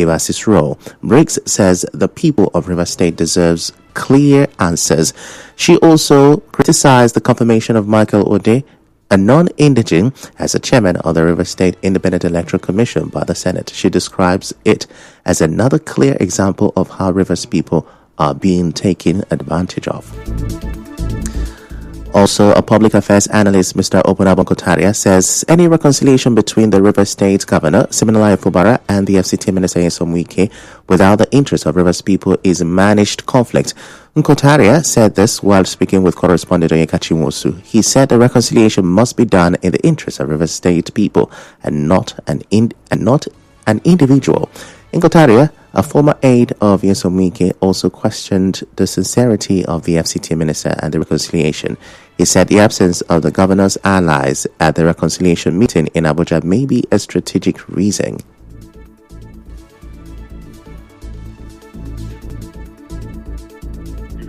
Evas's role. Briggs says the people of Rivers State deserves clear answers. She also criticized the confirmation of Michael Ode, a non-indigene, as a chairman of the Rivers State Independent Electoral Commission by the Senate. She describes it as another clear example of how Rivers people are being taken advantage of. Also, a public affairs analyst, Mr. Opunabo Kotaria, says any reconciliation between the Rivers State Governor, Siminalayi Fubara, and the FCT Minister Nyesom Wike without the interest of Rivers people is managed conflict. Nkotaria said this while speaking with correspondent Onyeka Chinwosu. He said the reconciliation must be done in the interest of Rivers State people and not an individual. Nkotaria, a former aide of Nyesom Wike, also questioned the sincerity of the FCT minister and the reconciliation. He said the absence of the governor's allies at the reconciliation meeting in Abuja may be a strategic reason.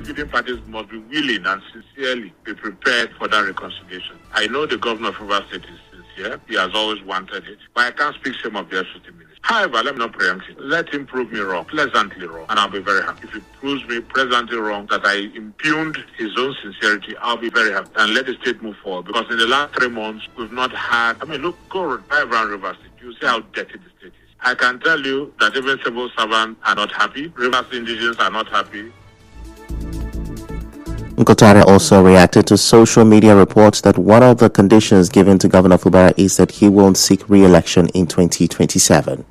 Different parties must be willing and sincerely be prepared for that reconciliation. I know the governor of Rivers State is sincere. He has always wanted it. But I can't speak shame of the FCT minister. However, let me not preempt it. Let him prove me wrong, pleasantly wrong, and I'll be very happy. If he proves me pleasantly wrong, that I impugned his own sincerity, I'll be very happy. And let the state move forward. Because in the last 3 months, we've not had... look, go drive around Rivers State. You see how dirty the state is. I can tell you that even civil servants are not happy. Rivers indigenous are not happy. Nkotaria also reacted to social media reports that one of the conditions given to Governor Fubara is that he won't seek re-election in 2027.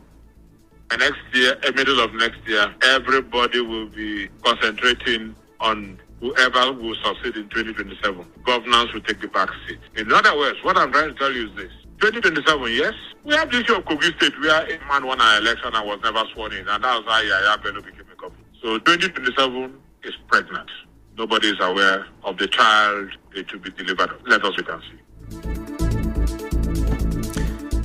Next year, middle of next year, everybody will be concentrating on whoever will succeed in 2027. Governance will take the back seat. In other words, what I'm trying to tell you is this. 2027, yes, we have the issue of Kogi State where a man won an election and was never sworn in, and that was how Yaya Bello became a governor. So 2027 is pregnant. Nobody is aware of the child to be delivered. Let us wait and see.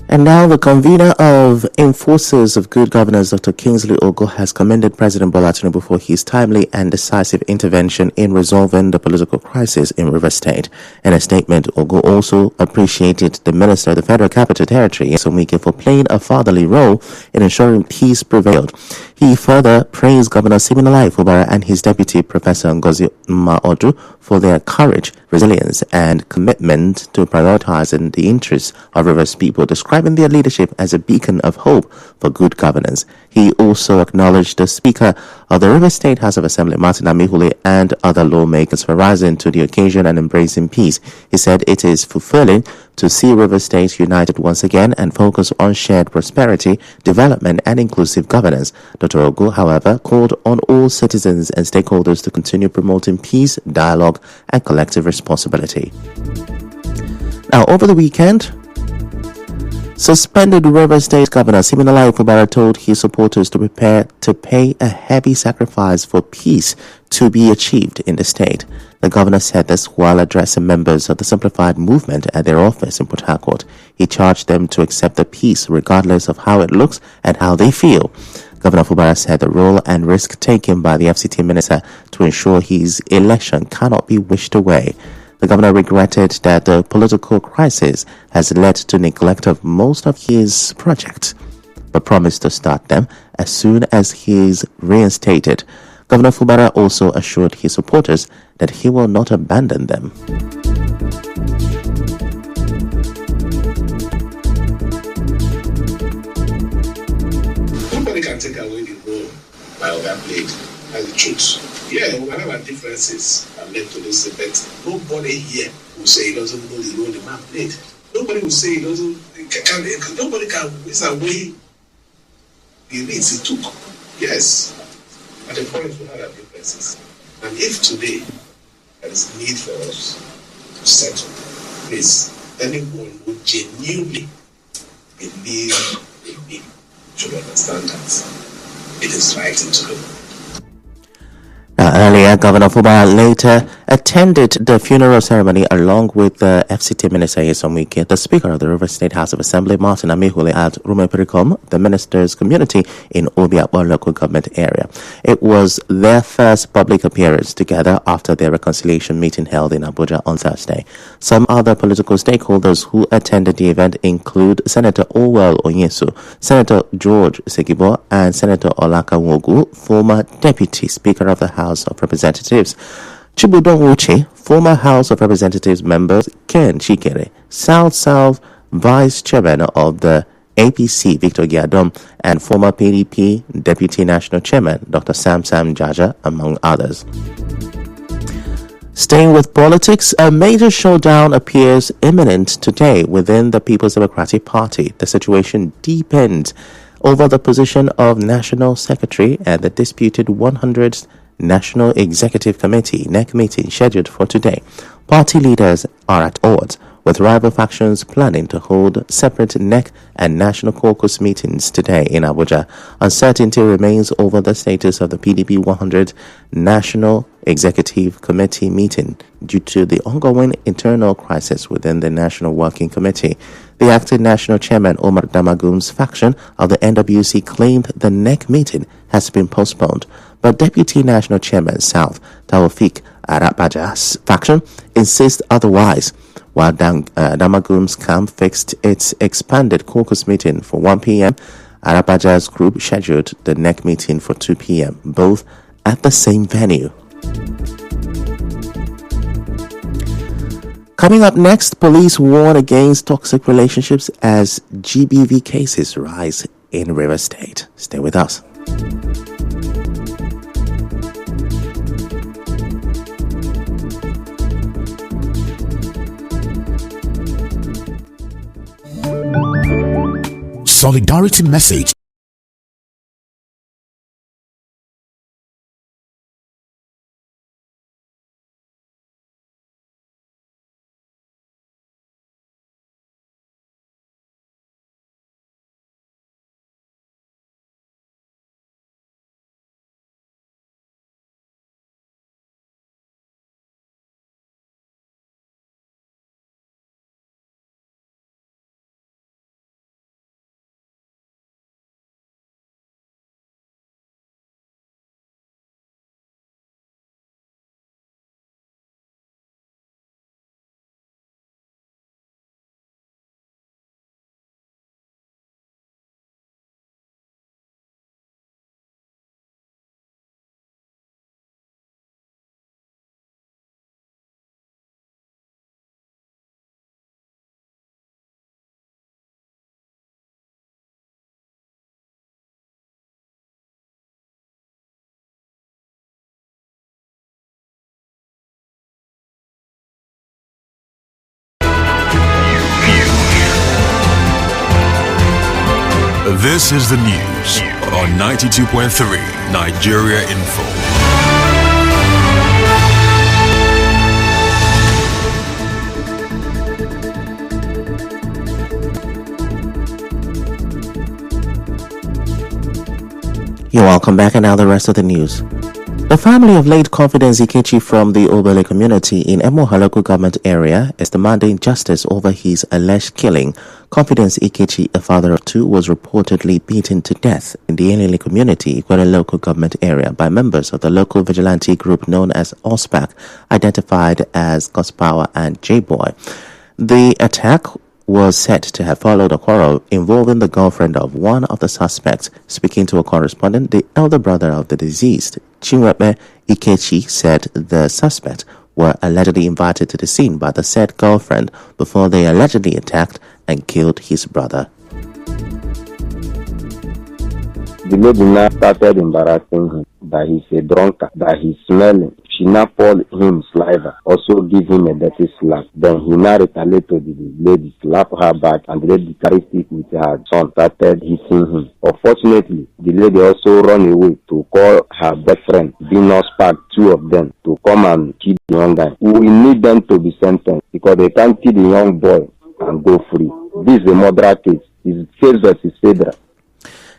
And now the convener of Enforcers of Good Governance, Dr. Kingsley Ogo, has commended President Bola Tinubu for his timely and decisive intervention in resolving the political crisis in Rivers State. In a statement, Ogo also appreciated the Minister of the Federal Capital Territory, Nyesom Wike, for playing a fatherly role in ensuring peace prevailed. He further praised Governor Siminalayi Fubara and his deputy, Professor Ngozi Maodu, for their courage, resilience, and commitment to prioritizing the interests of Rivers people, describing their leadership as a beacon of hope for good governance. He also acknowledged the Speaker of the Rivers State House of Assembly, Martin Amihule, and other lawmakers for rising to the occasion and embracing peace. He said it is fulfilling to see Rivers State united once again and focus on shared prosperity, development, and inclusive governance. Dr. Ogo, however, called on all citizens and stakeholders to continue promoting peace, dialogue, and collective responsibility. Now, over the weekend, suspended Rivers State Governor Siminalayi Fubara told his supporters to prepare to pay a heavy sacrifice for peace to be achieved in the state. The governor said this while addressing members of the Simplified Movement at their office in Port Harcourt. He charged them to accept the peace regardless of how it looks and how they feel. Governor Fubara said the role and risk taken by the FCT minister to ensure his election cannot be wished away. The governor regretted that the political crisis has led to neglect of most of his projects, but promised to start them as soon as he is reinstated. Governor Fubara also assured his supporters that he will not abandon them. Nobody can take away the role my other played. That's the truth. Yeah, we have our differences that led to this effect. Nobody here will say he doesn't know the role the man played. Nobody will say he doesn't. Nobody can. It's a way the leads he took. Yes. At the point we have our differences. And if today there is need for us to settle, please, anyone who genuinely believe in me should understand that it is right to do. Earlier, Governor Fubara later attended the funeral ceremony along with the FCT Minister Nyesom Wike, the Speaker of the Rivers State House of Assembly, Martin Amihule, at Rumepirikom, the minister's community in Obiakpor local government area. It was their first public appearance together after their reconciliation meeting held in Abuja on Thursday. Some other political stakeholders who attended the event include Senator Owell Onyesu, Senator George Segibo, and Senator Olaka Nwogu, former Deputy Speaker of the House of Representatives. Chibudon Uche, former House of Representatives members Ken Chikere, South Vice Chairman of the APC Victor Giadom, and former PDP Deputy National Chairman Dr. Sam Jaja, among others. Staying with politics, a major showdown appears imminent today within the People's Democratic Party. The situation deepens over the position of National Secretary and the disputed 100th National Executive Committee NEC meeting scheduled for today. Party leaders are at odds, with rival factions planning to hold separate NEC and National Caucus meetings today in Abuja. Uncertainty remains over the status of the PDP 100 National Executive Committee meeting due to the ongoing internal crisis within the National Working Committee. The acting national chairman Omar Damagum's faction of the NWC claimed the NEC meeting has been postponed, but Deputy National Chairman South Taofik Arabaja's faction insists otherwise. While Damagum's camp fixed its expanded caucus meeting for 1 p.m., Arabaja's group scheduled the NEC meeting for 2 p.m., both at the same venue. Coming up next, police warn against toxic relationships as GBV cases rise in Rivers State. Stay with us. Solidarity message. This is the news on 92.3 Nigeria Info. You're welcome back, and now the rest of the news. The family of late Confidence Ikechi from the Obele community in Emoha local government area is demanding justice over his alleged killing. Confidence Ikechi, a father of two, was reportedly beaten to death in the Elele community, Ikwere local government area, by members of the local vigilante group known as OSPAC, identified as Gospower and J-Boy. The attack was said to have followed a quarrel involving the girlfriend of one of the suspects. Speaking to a correspondent, the elder brother of the deceased, Chinwepe Ikechi, said the suspects were allegedly invited to the scene by the said girlfriend before they allegedly attacked and killed his brother. The lady now started embarrassing him that he's a drunkard, that he's smelling. She now poured him saliva, also give him a dirty slap. Then he now retaliated to the lady, slap her back, and the lady carried it with her son, started hitting him. Unfortunately, the lady also ran away to call her best friend, Venus Park, two of them, to come and kill the young guy. We need them to be sentenced because they can't kill the young boy and go free. This is a murder case. It's case versus Federal.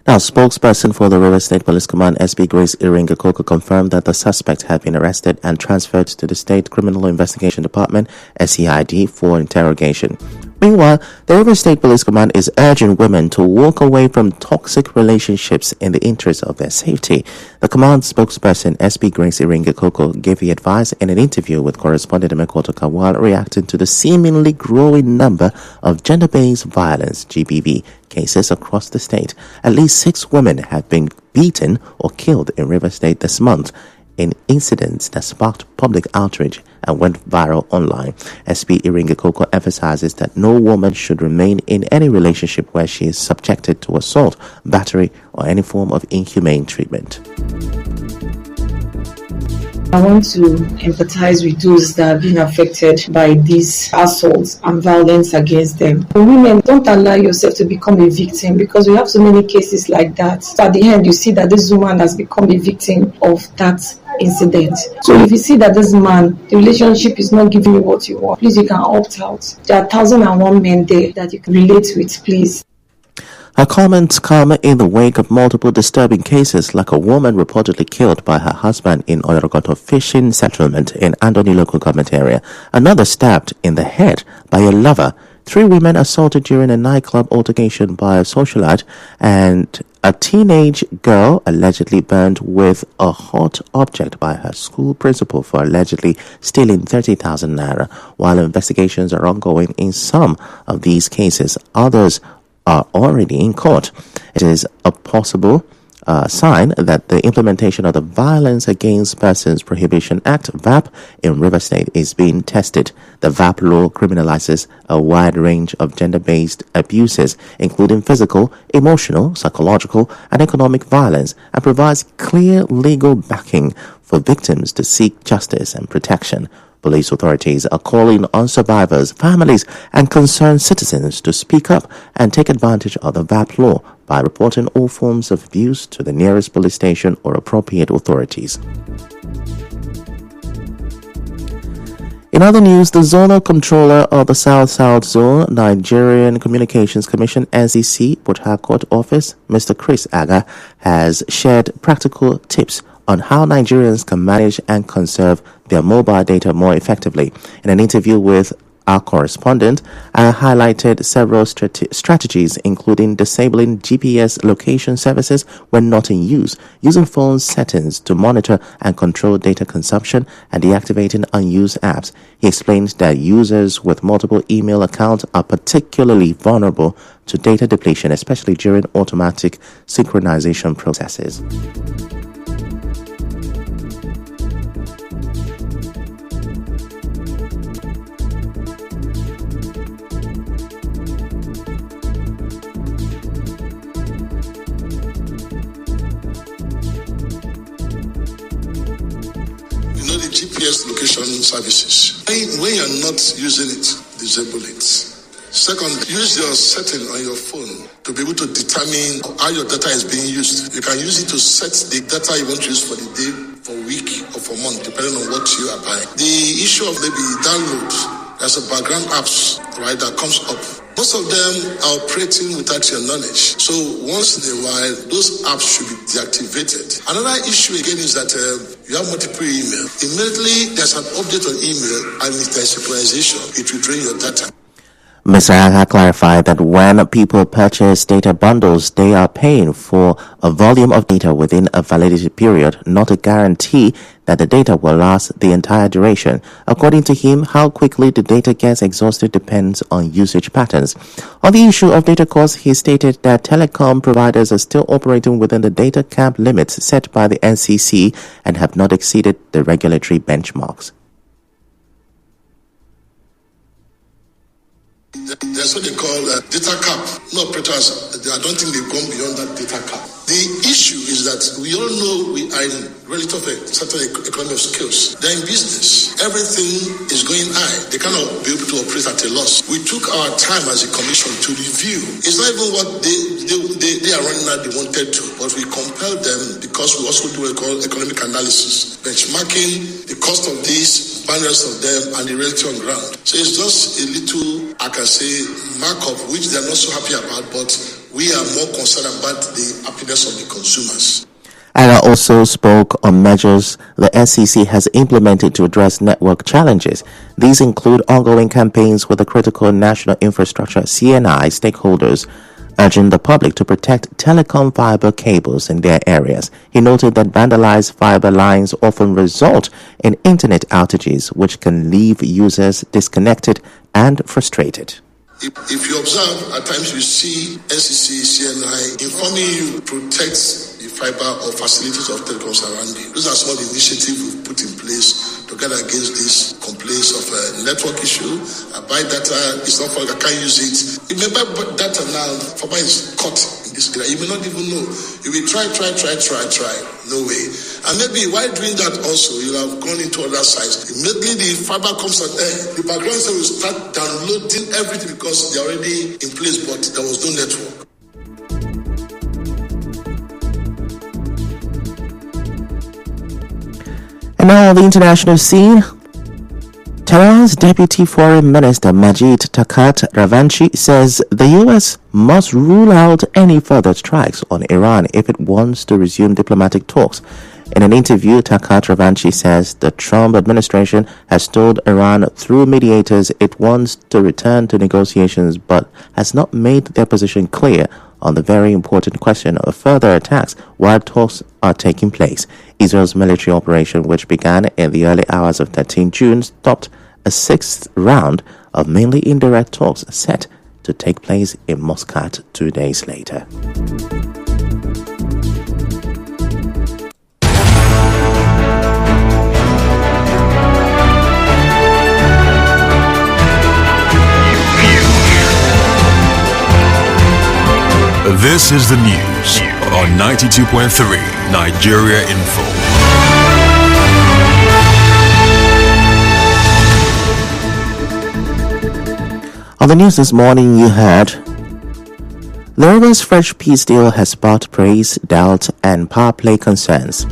Now, spokesperson for the Rivers State Police Command, SP Grace Iringa Koko, confirmed that the suspect had been arrested and transferred to the State Criminal Investigation Department, SCID, for interrogation. Meanwhile, the Rivers State Police Command is urging women to walk away from toxic relationships in the interest of their safety. The command spokesperson, SP Grace Iringa Koko, gave the advice in an interview with correspondent Emekoto while reacting to the seemingly growing number of gender-based violence, GBV, cases across the state. At least 6 women have been beaten or killed in Rivers State this month in incidents that sparked public outrage and went viral online. SP Iringa Koko emphasizes that no woman should remain in any relationship where she is subjected to assault, battery, or any form of inhumane treatment. I want to empathize with those that have been affected by these assaults and violence against them. Women, don't allow yourself to become a victim, because we have so many cases like that. So at the end, you see that this woman has become a victim of that incident. So if you see that this man, the relationship is not giving you what you want, please, you can opt out. There are 1,001 men there that you can relate with, please. Her comments come in the wake of multiple disturbing cases, like a woman reportedly killed by her husband in Oyorogoto fishing settlement in Andoni local government area, another stabbed in the head by a lover, 3 women assaulted during a nightclub altercation by a socialite, and a teenage girl allegedly burned with a hot object by her school principal for allegedly stealing 30,000 naira. While investigations are ongoing in some of these cases, others are already in court. It is a possible sign that the implementation of the Violence Against Persons Prohibition Act, VAP, in River State is being tested. The VAP law criminalizes a wide range of gender-based abuses, including physical, emotional, psychological, and economic violence, and provides clear legal backing for victims to seek justice and protection. Police authorities are calling on survivors, families, and concerned citizens to speak up and take advantage of the VAP law by reporting all forms of abuse to the nearest police station or appropriate authorities. In other news, the zonal controller of the South-South Zone, Nigerian Communications Commission, NCC, Port Harcourt office, Mr. Chris Aga, has shared practical tips on how Nigerians can manage and conserve their mobile data more effectively. In an interview with our correspondent, I highlighted several strategies, including disabling GPS location services when not in use, using phone settings to monitor and control data consumption, and deactivating unused apps. He explained that users with multiple email accounts are particularly vulnerable to data depletion, especially during automatic synchronization processes. GPS location services. When you're not using it, disable it. Second, use your setting on your phone to be able to determine how your data is being used. You can use it to set the data you want to use for the day, for week, or for month, depending on what you are buying. The issue of maybe download, there's a background apps, right, that comes up. Most of them are operating without your knowledge. So once in a while, those apps should be deactivated. Another issue again is that you have multiple email. Immediately there's an update on email and if there's synchronization, it will drain your data. Mr. Aga clarified that when people purchase data bundles, they are paying for a volume of data within a validity period, not a guarantee that the data will last the entire duration. According to him, how quickly the data gets exhausted depends on usage patterns. On the issue of data costs, he stated that telecom providers are still operating within the data cap limits set by the NCC and have not exceeded the regulatory benchmarks. There's what they call data cap. No operators, I don't think they've gone beyond that data cap. The issue is that we all know we are in relative certain economy of skills. They're in business. Everything is going high. They cannot be able to operate at a loss. We took our time as a commission to review. It's not even what they are running at they wanted to, but we compelled them because we also do what we call economic analysis, benchmarking the cost of these, balance of them, and the reality on ground. So it's just a little, I can say, markup which they're not so happy about, but We are more concerned about the happiness of the consumers. Anna also spoke on measures the SEC has implemented to address network challenges. These include ongoing campaigns with the critical national infrastructure (CNI) stakeholders, urging the public to protect telecom fiber cables in their areas. He noted that vandalized fiber lines often result in internet outages, which can leave users disconnected and frustrated. If you observe, at times you see SEC, CNI informing you protect the fiber or facilities of telecoms around you. Those are some of the initiatives we've put in place to guard against this complaints of a network issue. I buy data, it's not for I can't use it. You may buy data now, fiber is cut in this area. You may not even know. You will try. No way. And maybe while doing that also, you have gone into other sites. Immediately the fiber comes out there, the background cell will start downloading everything because they're already in place, but there was no network. And now on the international scene, Tehran's Deputy Foreign Minister Majid Takht Ravanchi says the U.S. must rule out any further strikes on Iran if it wants to resume diplomatic talks. In an interview, Takht Ravanchi says the Trump administration has told Iran through mediators it wants to return to negotiations but has not made their position clear on the very important question of further attacks while talks are taking place. Israel's military operation, which began in the early hours of 13 June, stopped a sixth round of mainly indirect talks set to take place in Muscat 2 days later. This is the news on 92.3 Nigeria Info. On the news this morning, you heard the Rivers Fresh peace deal has sparked praise, doubt, and power play concerns.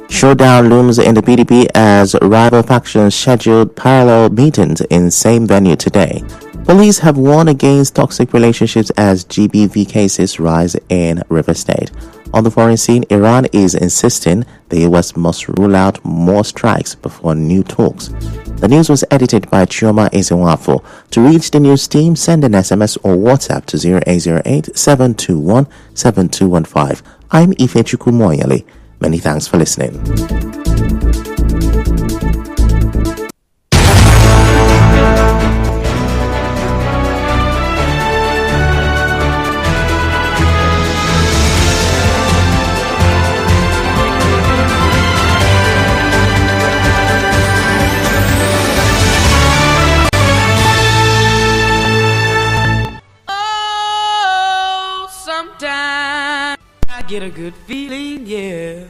Showdown looms in the PDP as rival factions scheduled parallel meetings in same venue today. Police have warned against toxic relationships as GBV cases rise in River State. On the foreign scene, Iran is insisting the U.S. must rule out more strikes before new talks. The news was edited by Chioma Ezenwafo. To reach the news team, send an SMS or WhatsApp to 0808-721-7215. I'm Ifechukwu Moyele. Many thanks for listening. Sometimes I get a good feeling, yeah.